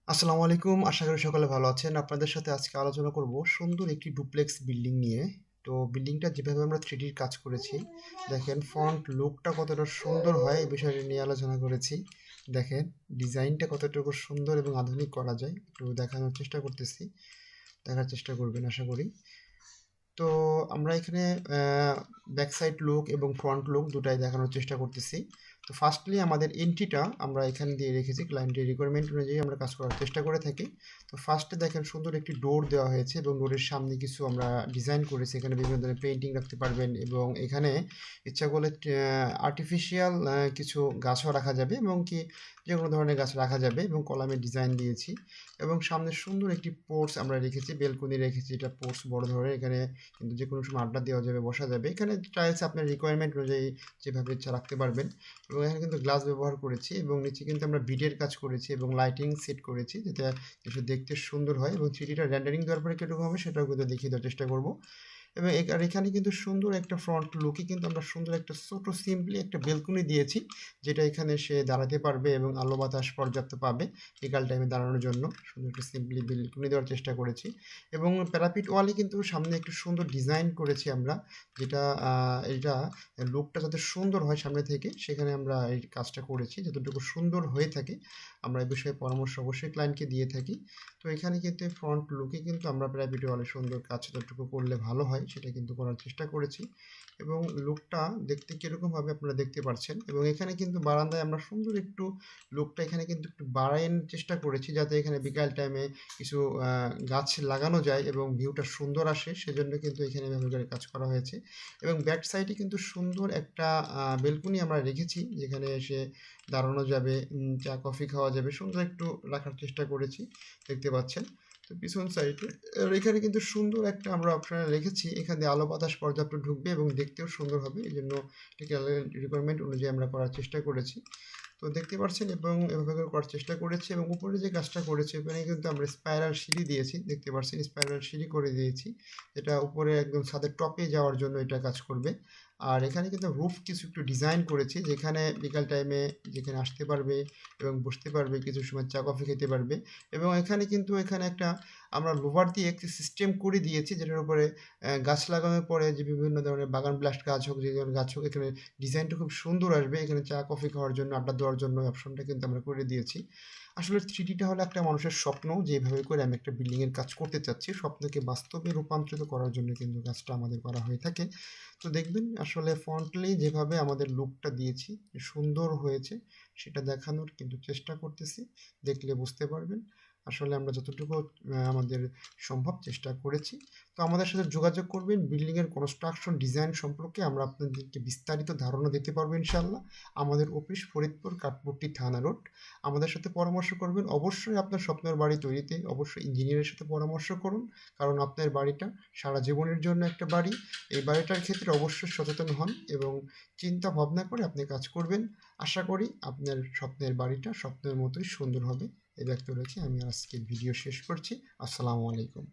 আসসালামু আলাইকুম। আশা করি সকলে ভালো আছেন। আপনাদের সাথে আজকে আলোচনা করব সুন্দর একটি ডুপ্লেক্স বিল্ডিং নিয়ে। তো বিল্ডিংটা যেভাবে আমরা 3D র কাজ করেছি, দেখেন ফ্রন্ট লুকটা কতটা সুন্দর হয় এই বিষয়টা নিয়ে আলোচনা করেছি। দেখেন ডিজাইনটা কতটুকু সুন্দর এবং আধুনিক করা যায় একটু দেখানোর চেষ্টা করতেছি। দেখার চেষ্টা করবেন আশা করি। তো আমরা এখানে ব্যাক সাইড লুক এবং ফ্রন্ট লুক দুটাই দেখানোর চেষ্টা করতেছি। তো ফার্স্টলি আমাদের এন্ট্রিটা আমরা এখানে দিয়ে রেখেছি, ক্লায়েন্টের রিকোয়ারমেন্ট অনুযায়ী আমরা কাজ করার চেষ্টা করে থাকি। তো ফার্স্টে দেখেন সুন্দর একটি ডোর দেওয়া হয়েছে এবং ডোরের সামনে কিছু আমরা ডিজাইন করেছি, এখানে বিভিন্ন ধরনের পেইন্টিং রাখতে পারবেন এবং এখানে ইচ্ছা করলে আর্টিফিশিয়াল কিছু গাছও রাখা যাবে এবং কি যে কোনো ধরনের গাছ রাখা যাবে এবং কলামের ডিজাইন দিয়েছি। এবং সামনে সুন্দর একটি পোর্চ আমরা রেখেছি, বেলকনি রেখেছি, এটা পোর্চ বড় ধরনের, এখানে কিন্তু যে কোনো সময় আড্ডা দেওয়া যাবে, বসা যাবে। এখানে টাইলস আপনার রিকোয়ারমেন্ট অনুযায়ী যেভাবে ইচ্ছা রাখতে পারবেন। এবং এখানে কিন্তু গ্লাস ব্যবহার করেছি এবং নিচে কিন্তু আমরা বিডের কাজ করেছি এবং লাইটিং সেট করেছি যাতে কিছু দেখতে সুন্দর হয় এবং 3Dটা রেন্ডারিং দেওয়ার পরে কীরকম হবে সেটাও কিন্তু দেখিয়ে দেওয়ার চেষ্টা করব। এবং আর এখানে কিন্তু সুন্দর একটা ফ্রন্ট লুকে কিন্তু আমরা সুন্দর একটা ছোট সিম্পলি একটা বেলকনি দিয়েছি, যেটা এখানে সে দাঁড়াতে পারবে এবং আলো বাতাস পর্যাপ্ত পাবে বিকাল টাইমে দাঁড়ানোর জন্য। সুন্দর একটা সিম্পলি বেলকনি দেওয়ার চেষ্টা করেছি এবং প্যারাপিট ওয়ালে কিন্তু সামনে একটু সুন্দর ডিজাইন করেছি আমরা, যেটা এটা লুকটা যাতে সুন্দর হয় সামনে থেকে, সেখানে আমরা এই কাজটা করেছি। যতটুকু সুন্দর হয়ে থাকে আমরা এই বিষয়ে পরামর্শ অবশ্যই ক্লায়েন্টকে দিয়ে থাকি। তো এখানে কিন্তু ফ্রন্ট লুকে কিন্তু আমরা প্যারাপিট ওয়ালে সুন্দর কাজ যতটুকু করলে ভালো হয় সেটা কিন্তু করার চেষ্টা করেছি এবং লুকটা দেখতে কীরকমভাবে আপনারা দেখতে পাচ্ছেন। এবং এখানে কিন্তু বারান্দায় আমরা সুন্দর একটু লুকটা এখানে কিন্তু একটু বাড়ানোর চেষ্টা করেছি যাতে এখানে বিকাল টাইমে কিছু গাছ লাগানো যায় এবং ভিউটা সুন্দর আসে, সেজন্য কিন্তু এখানে এভাবে করে কাজ করা হয়েছে। এবং ব্যাক সাইডে কিন্তু সুন্দর একটা বেলকনি আমরা রেখেছি যেখানে এসে দাঁড়ানো যাবে, চা কফি খাওয়া যাবে, সুন্দর একটু রাখার চেষ্টা করেছি, দেখতে পাচ্ছেন। তো পিছন সাইডে আর এখানে কিন্তু সুন্দর একটা আমরা অপশনে রেখেছি, এখানে আলো বাতাস পর্যাপ্ত ঢুকবে এবং দেখতেও সুন্দর হবে, এই জন্য রিকোয়ারমেন্ট অনুযায়ী আমরা করার চেষ্টা করেছি। তো দেখতে পাচ্ছেন এবং এভাবে করে করার চেষ্টা করেছি এবং উপরে যে কাজটা করেছি ওখানে কিন্তু আমরা স্পাইরাল সিঁড়ি দিয়েছি, দেখতে পাচ্ছেন স্পাইরাল সিঁড়ি করে দিয়েছি, যেটা উপরে একদম ছাদের টপে যাওয়ার জন্য এটা কাজ করবে। আর এখানে কিন্তু রুফ কিছু একটু ডিজাইন করেছি যেখানে বিকাল টাইমে যেখানে আসতে পারবে এবং বসতে পারবে, কিছু সময় চা কফি খেতে পারবে। এবং এখানে কিন্তু এখানে একটা আমরা লোভার দিয়ে একটি সিস্টেম করে দিয়েছি যেটার উপরে গাছ লাগানোর পরে যে বিভিন্ন ধরনের বাগান ব্লাস্ট গাছ হোক, যে ধরনের গাছ হোক, এখানে ডিজাইনটা খুব সুন্দর আসবে, এখানে চা কফি খাওয়ার জন্য, আড্ডা দেওয়ার জন্য অপশনটা কিন্তু আমরা করে দিয়েছি। আসলে 3Dটা হলো একটা মানুষের স্বপ্ন, যেভাবে করে আমি একটা বিল্ডিংয়ের কাজ করতে চাচ্ছি স্বপ্নকে বাস্তবে রূপান্তরিত করার জন্য কিন্তু কাজটা আমাদের করা হয়ে থাকে। তো দেখবেন আসলে ফ্রন্টলি যেভাবে আমাদের লুকটা দিয়েছি সুন্দর হয়েছে সেটা দেখানোর কিন্তু চেষ্টা করতেছি, দেখলে বুঝতে পারবেন। আসলে আমরা যতটুকু আমাদের সম্ভব চেষ্টা করেছি। তো আমাদের সাথে যোগাযোগ করবেন, বিল্ডিংয়ের কনস্ট্রাকশন ডিজাইন সম্পর্কে আমরা আপনাদেরকে বিস্তারিত ধারণা দিতে পারবো ইনশাল্লাহ। আমাদের অফিস ফরিদপুর কাঠপট্টি থানা রোড। আমাদের সাথে পরামর্শ করবেন, অবশ্যই আপনার স্বপ্নের বাড়ি তৈরিতে অবশ্যই ইঞ্জিনিয়ারের সাথে পরামর্শ করুন, কারণ আপনার বাড়িটা সারা জীবনের জন্য একটা বাড়ি। এই বাড়িটার ক্ষেত্রে অবশ্যই সচেতন হন এবং চিন্তা ভাবনা করে আপনি কাজ করবেন। আশা করি আপনার স্বপ্নের বাড়িটা স্বপ্নের মতোই সুন্দর হবে। এই ব্যক্ত রেখে আমি আজকের ভিডিও শেষ করছি। আসসালামু আলাইকুম।